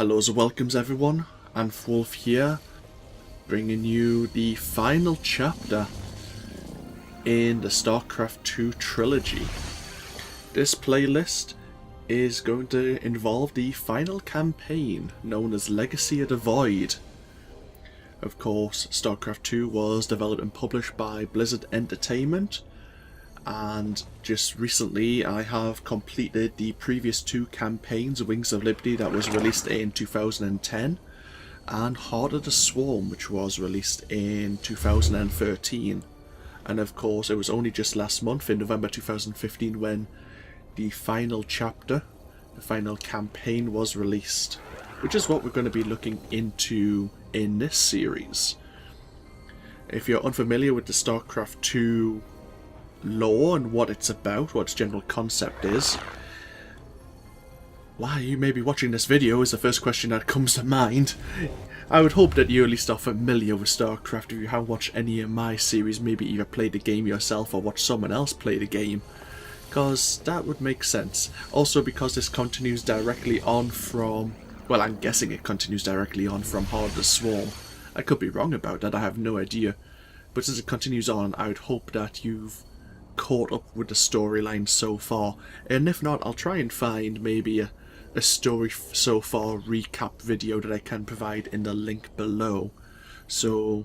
Hellos and welcomes everyone, AnthWolf here, bringing you the final chapter in the StarCraft 2 trilogy. This playlist is going to involve the final campaign, known as Legacy of the Void. Of course, StarCraft 2 was developed and published by Blizzard Entertainment, and just recently I have completed the previous two campaigns, Wings of Liberty that was released in 2010 and Heart of the Swarm which was released in 2013. And of course it was only just last month in November 2015 when the final chapter, the final campaign was released, which is what we're going to be looking into in this series. If you're unfamiliar with the StarCraft 2 lore and what it's about, what its general concept is, why you may be watching this video is the first question that comes to mind. I would hope that you at least are familiar with StarCraft if you haven't watched any of my series, maybe either played the game yourself or watched someone else play the game, because that would make sense. Also because this continues directly on from, well, I'm guessing it continues directly on from Heart of the Swarm. I could be wrong about that, I have no idea. But since it continues on, I would hope that you've caught up with the storyline so far, and if not, I'll try and find maybe a story so far recap video that I can provide in the link below. So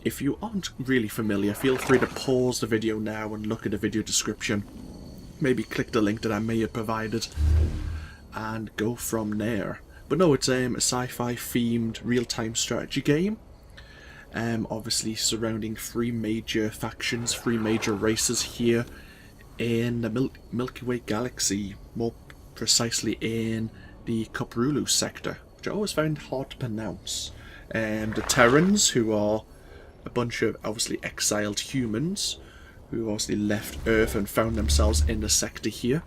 if you aren't really familiar, feel free to pause the video now and look at the video description, maybe click the link that I may have provided and go from there. But no, it's a sci-fi themed real-time strategy game. Obviously surrounding three major factions, three major races here in the Milky Way galaxy, more precisely in the Koprulu sector, which I always found hard to pronounce. The Terrans, who are a bunch of obviously exiled humans who obviously left Earth and found themselves in the sector here.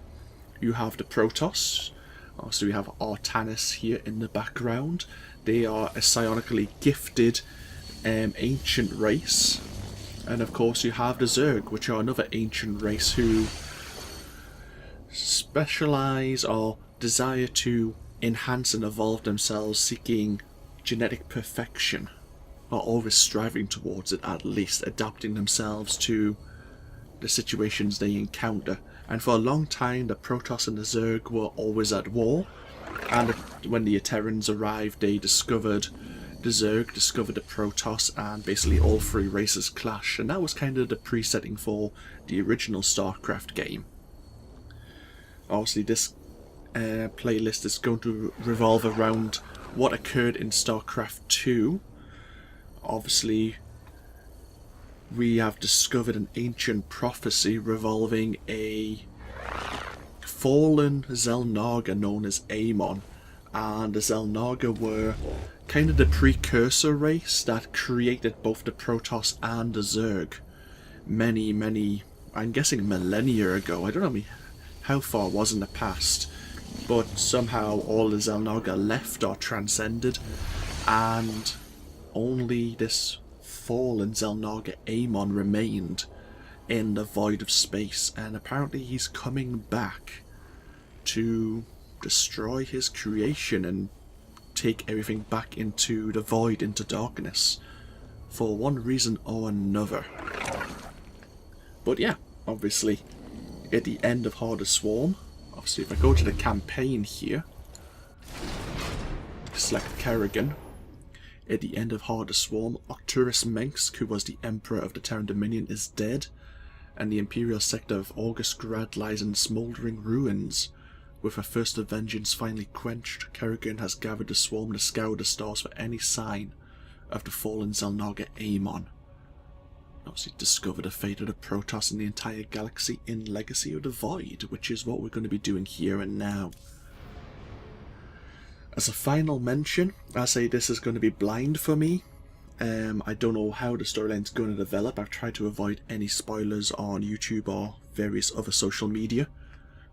You have the Protoss, also we have Artanis here in the background. They are a psionically gifted ancient race, and of course you have the Zerg, which are another ancient race who specialize or desire to enhance and evolve themselves, seeking genetic perfection, or always striving towards it, at least adapting themselves to the situations they encounter. And for a long time the Protoss and the Zerg were always at war, and when the Terrans arrived, they discovered the Zerg, discovered the Protoss, and basically all three races clash, and that was kind of the pre-setting for the original StarCraft game. Obviously this playlist is going to revolve around what occurred in StarCraft 2. Obviously we have discovered an ancient prophecy revolving a fallen Xel'Naga known as Amon, and the Xel'Naga were kind of the precursor race that created both the Protoss and the Zerg many, I'm guessing millennia ago. I don't know how far it was in the past, but somehow all the Xel'Naga left or transcended, and only this fallen Xel'Naga Amon remained in the void of space, and apparently he's coming back to destroy his creation and take everything back into the void, into darkness, for one reason or another. But yeah, obviously at the end of Heart of the Swarm, obviously if I go to the campaign here, select Kerrigan, at the end of Heart of the Swarm, Octurus Mengsk, who was the Emperor of the Terran Dominion, is dead, and the Imperial sector of Augustgrad lies in smouldering ruins. With her thirst of vengeance finally quenched, Kerrigan has gathered the swarm to scour the stars for any sign of the fallen Xel'Naga Amon. Obviously discover the fate of the Protoss and the entire galaxy in Legacy of the Void, which is what we're going to be doing here and now. As a final mention, I say this is going to be blind for me. I don't know how the storyline's going to develop. I've tried to avoid any spoilers on YouTube or various other social media,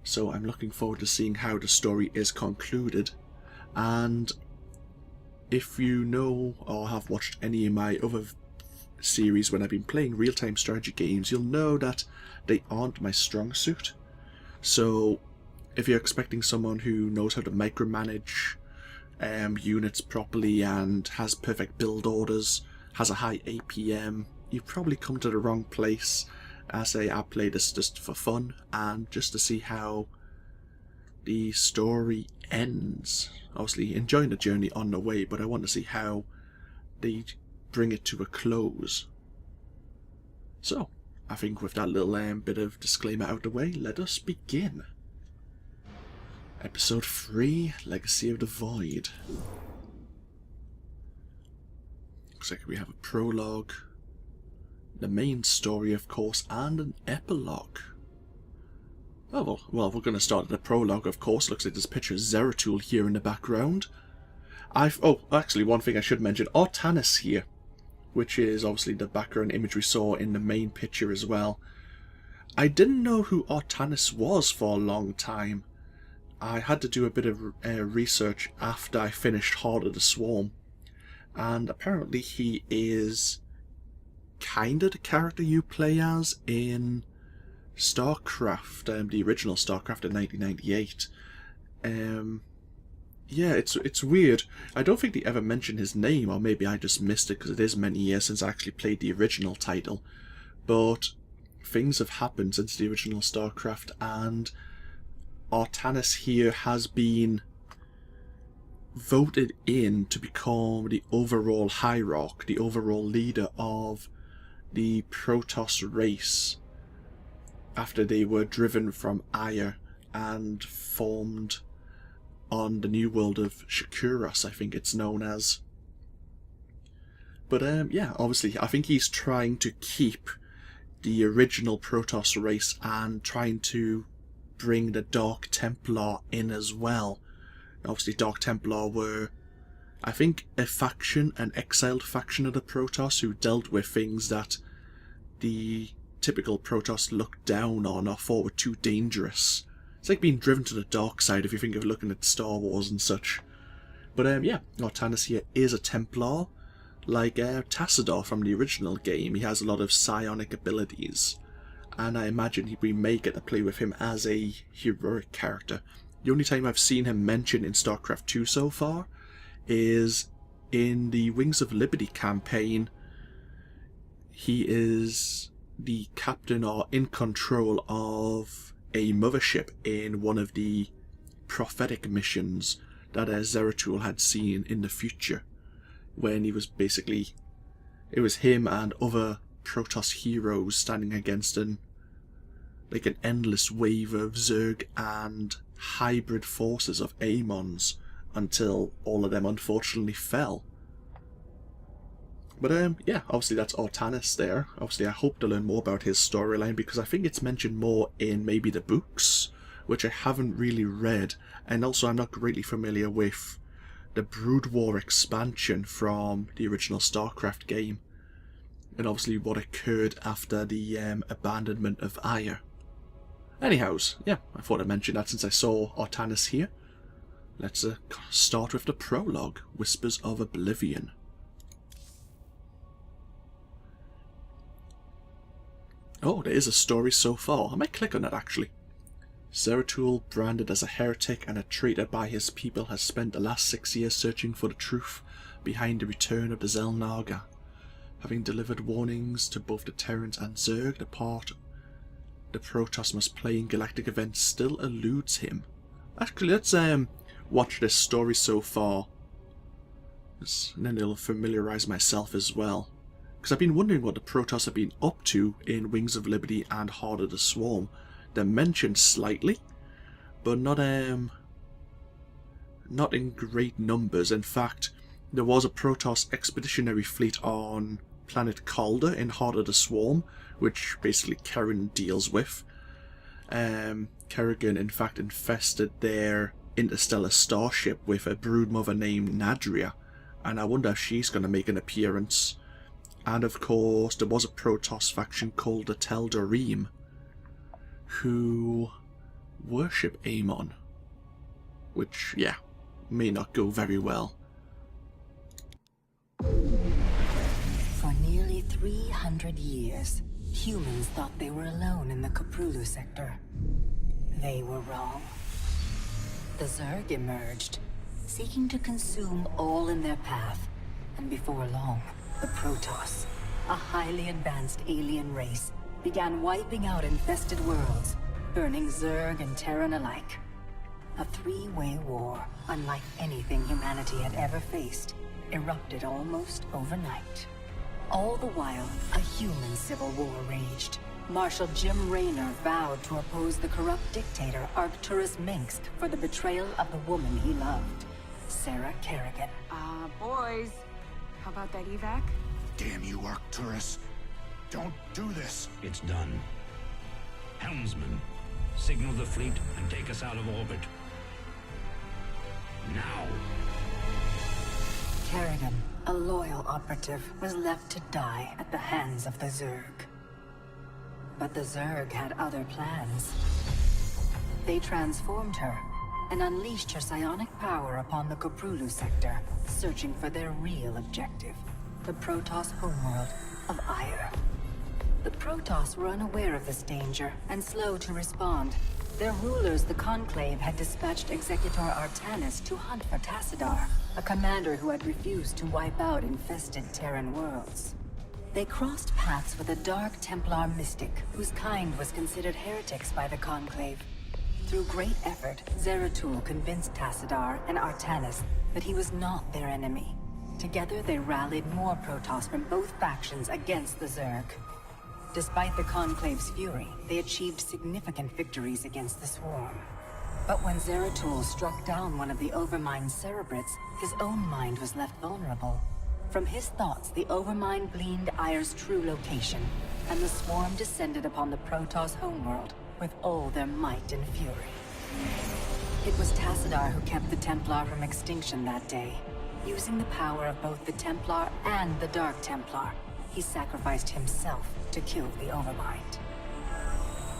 so I'm looking forward to seeing how the story is concluded. And if you know or have watched any of my other series when I've been playing real-time strategy games, you'll know that they aren't my strong suit. So if you're expecting someone who knows how to micromanage units properly and has perfect build orders, has a high APM, you've probably come to the wrong place. I say I play this just for fun and just to see how the story ends. Obviously enjoying the journey on the way, but I want to see how they bring it to a close. So, I think with that little bit of disclaimer out the way, let us begin. Episode 3, Legacy of the Void. Looks like we have a prologue, the main story of course, and an epilogue. Oh well, we're going to start at the prologue of course. Looks like there's a picture of Zeratul here in the background. Oh, actually one thing I should mention, Artanis here, which is obviously the background image we saw in the main picture as well. I didn't know who Artanis was for a long time. I had to do a bit of research after I finished Heart of the Swarm, and apparently he is kinda the character you play as in StarCraft, the original StarCraft in 1998. Yeah, it's weird. I don't think they ever mentioned his name, or maybe I just missed it because it is many years since I actually played the original title. But things have happened since the original StarCraft, and Artanis here has been voted in to become the overall hierarch, the overall leader of the Protoss Race, after they were driven from Aya and formed on the new world of Shakuras, I think it's known as. But yeah, obviously I think he's trying to keep the original Protoss Race and trying to bring the Dark Templar in as well. Obviously Dark Templar were, I think, a faction, an exiled faction of the Protoss who dealt with things that the typical Protoss looked down on or thought were too dangerous. It's like being driven to the dark side if you think of looking at Star Wars and such. But yeah, Artanis here is a Templar, like Tassadar from the original game. He has a lot of psionic abilities, and I imagine we may get to play with him as a heroic character. The only time I've seen him mentioned in StarCraft 2 so far is in the Wings of Liberty campaign. He is the captain or in control of a mothership in one of the prophetic missions that Zeratul had seen in the future, when he was basically, it was him and other Protoss heroes standing against an endless wave of Zerg and hybrid forces of Amons, until all of them unfortunately fell. But yeah, obviously that's Artanis there. Obviously I hope to learn more about his storyline, because I think it's mentioned more in maybe the books, which I haven't really read, and also I'm not greatly familiar with the Brood War expansion from the original StarCraft game, and obviously what occurred after the abandonment of Aya. Anyhows, yeah, I thought I'd mention that since I saw Artanis here. Let's start with the prologue, Whispers of Oblivion. Oh, there is a story so far. I might click on that actually. Zeratul, branded as a heretic and a traitor by his people, has spent the last 6 years searching for the truth behind the return of the Xel'Naga. Having delivered warnings to both the Terrans and Zerg, the part the Protoss must play in galactic events still eludes him. Actually, let's watch this story so far, and then it'll familiarise myself as well. Because I've been wondering what the Protoss have been up to in Wings of Liberty and Heart of the Swarm. They're mentioned slightly, but not in great numbers. In fact, there was a Protoss expeditionary fleet on planet Calder in Heart of the Swarm, which basically Kerrigan deals with. Kerrigan in fact infested their interstellar starship with a broodmother named Nadria, and I wonder if she's going to make an appearance. And of course, there was a Protoss faction called the Tel'Darim, who worship Amon, which, yeah, may not go very well. For nearly 300 years, humans thought they were alone in the Kaprulu sector. They were wrong. The Zerg emerged, seeking to consume all in their path. And before long, the Protoss, a highly advanced alien race, began wiping out infested worlds, burning Zerg and Terran alike. A three-way war, unlike anything humanity had ever faced, erupted almost overnight. All the while, a human civil war raged. Marshal Jim Raynor vowed to oppose the corrupt dictator Arcturus Minsk for the betrayal of the woman he loved, Sarah Kerrigan. Boys, how about that evac? Damn you, Arcturus. Don't do this. It's done. Helmsman, signal the fleet and take us out of orbit. Now! Kerrigan, a loyal operative, was left to die at the hands of the Zerg. But the Zerg had other plans. They transformed her and unleashed her psionic power upon the Koprulu sector, searching for their real objective, the Protoss homeworld of Ire. The Protoss were unaware of this danger and slow to respond. Their rulers, the Conclave, had dispatched Executor Artanis to hunt for Tassadar, a commander who had refused to wipe out infested Terran worlds. They crossed paths with a Dark Templar mystic, whose kind was considered heretics by the Conclave. Through great effort, Zeratul convinced Tassadar and Artanis that he was not their enemy. Together they rallied more Protoss from both factions against the Zerg. Despite the Conclave's fury, they achieved significant victories against the Swarm. But when Zeratul struck down one of the Overmind's Cerebrits, his own mind was left vulnerable. From his thoughts, the Overmind gleaned Ire's true location, and the Swarm descended upon the Protoss homeworld with all their might and fury. It was Tassadar who kept the Templar from extinction that day. Using the power of both the Templar and the Dark Templar, he sacrificed himself to kill the Overmind.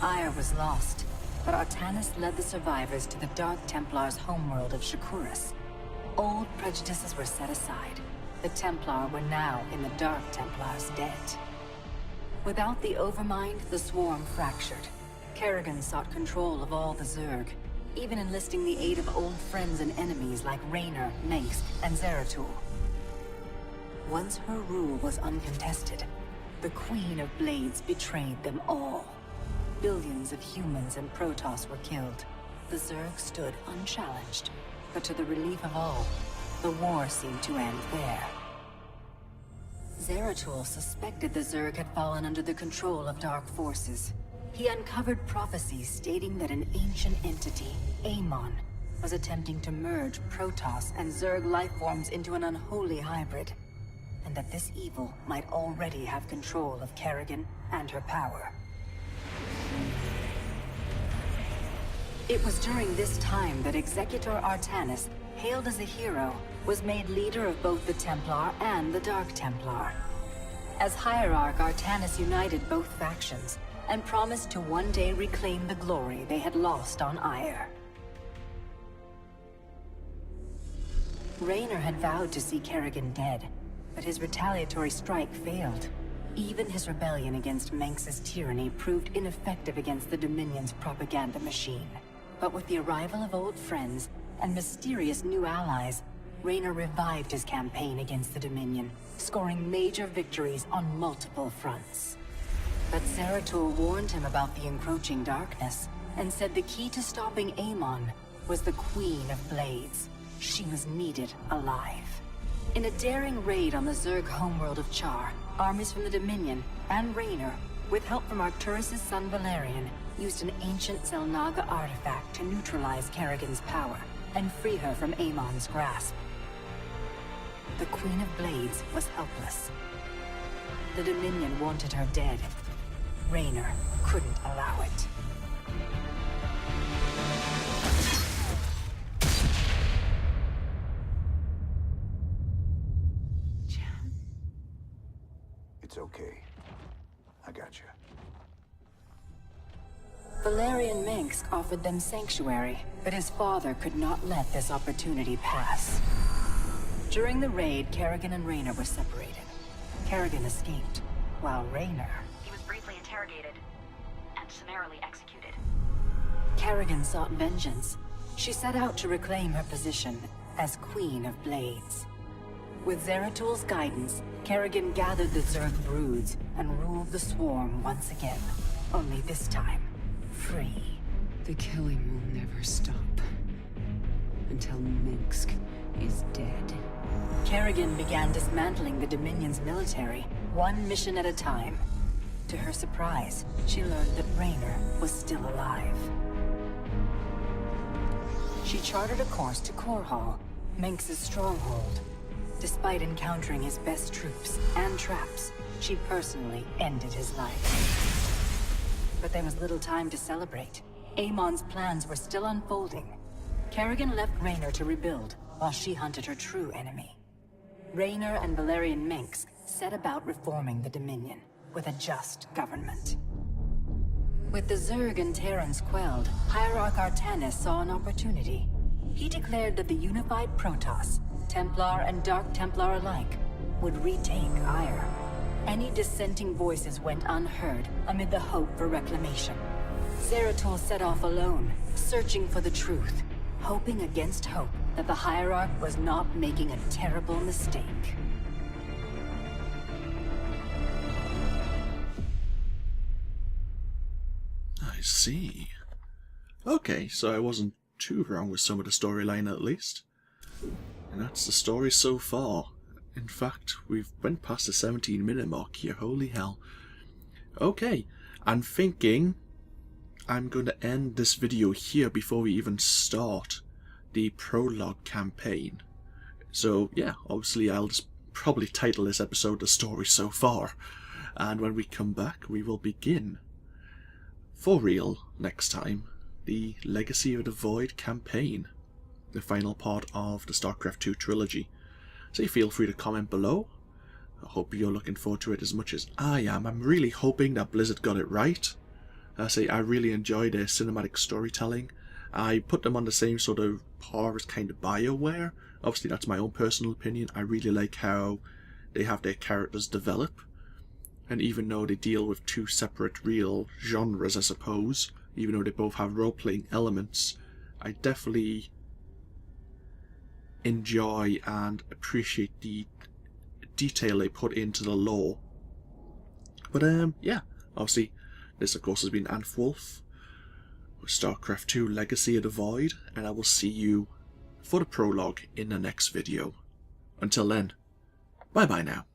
Ire was lost, but Artanis led the survivors to the Dark Templar's homeworld of Shakuras. Old prejudices were set aside. The Templar were now in the Dark Templar's debt. Without the Overmind, the Swarm fractured. Kerrigan sought control of all the Zerg, even enlisting the aid of old friends and enemies like Raynor, Mengsk, and Zeratul. Once her rule was uncontested, the Queen of Blades betrayed them all. Billions of humans and Protoss were killed. The Zerg stood unchallenged, but to the relief of all, the war seemed to end there. Zeratul suspected the Zerg had fallen under the control of dark forces. He uncovered prophecies stating that an ancient entity, Amon, was attempting to merge Protoss and Zerg lifeforms into an unholy hybrid, and that this evil might already have control of Kerrigan and her power. It was during this time that Executor Artanis, hailed as a hero, was made leader of both the Templar and the Dark Templar. As Hierarch, Artanis united both factions, and promised to one day reclaim the glory they had lost on Ire. Raynor had vowed to see Kerrigan dead, but his retaliatory strike failed. Even his rebellion against Mengsk's tyranny proved ineffective against the Dominion's propaganda machine. But with the arrival of old friends and mysterious new allies, Raynor revived his campaign against the Dominion, scoring major victories on multiple fronts. But Zeratul warned him about the encroaching darkness, and said the key to stopping Amon was the Queen of Blades. She was needed alive. In a daring raid on the Zerg homeworld of Char, armies from the Dominion and Raynor, with help from Arcturus' son Valerian, used an ancient Zelnaga artifact to neutralize Kerrigan's power and free her from Amon's grasp. The Queen of Blades was helpless. The Dominion wanted her dead. Raynor couldn't allow it. It's okay. I got you. Valerian Mengsk offered them sanctuary, but his father could not let this opportunity pass. During the raid, Kerrigan and Raynor were separated. Kerrigan escaped, while Raynor... He was briefly interrogated and summarily executed. Kerrigan sought vengeance. She set out to reclaim her position, as Queen of Blades. With Zeratul guidance, Kerrigan gathered the Zerg broods and ruled the swarm once again. Only this time, free. The killing will never stop. Until Minsk is dead. Kerrigan began dismantling the Dominion's military, one mission at a time. To her surprise, she learned that Raynor was still alive. She chartered a course to Korhal, Minsk's stronghold. Despite encountering his best troops and traps, she personally ended his life. But there was little time to celebrate. Amon's plans were still unfolding. Kerrigan left Raynor to rebuild, while she hunted her true enemy. Raynor and Valerian Minsk set about reforming the Dominion, with a just government. With the Zerg and Terrans quelled, Hierarch Artanis saw an opportunity. He declared that the unified Protoss, Templar and Dark Templar alike, would retake Ire. Any dissenting voices went unheard amid the hope for reclamation. Zeratul set off alone, searching for the truth, hoping against hope that the Hierarch was not making a terrible mistake. I see. Okay, so I wasn't too wrong with some of the storyline at least. And that's the story so far. In fact, we've went past the 17-minute mark here, holy hell. Okay, I'm thinking I'm going to end this video here before we even start the Prologue campaign. So yeah, obviously I'll just probably title this episode The Story So Far. And when we come back, we will begin, for real, next time, the Legacy of the Void campaign, the final part of the StarCraft 2 trilogy. So feel free to comment below. I hope you're looking forward to it as much as I am. I'm really hoping that Blizzard got it right. I really enjoy their cinematic storytelling. I put them on the same sort of par as kind of BioWare. Obviously that's my own personal opinion. I really like how they have their characters develop. And even though they deal with two separate real genres, I suppose, even though they both have role-playing elements, I definitely enjoy and appreciate the detail they put into the lore. But yeah, obviously this of course has been AnthWolf with StarCraft 2 Legacy of the Void, and I will see you for the prologue in the next video. Until then, bye bye now.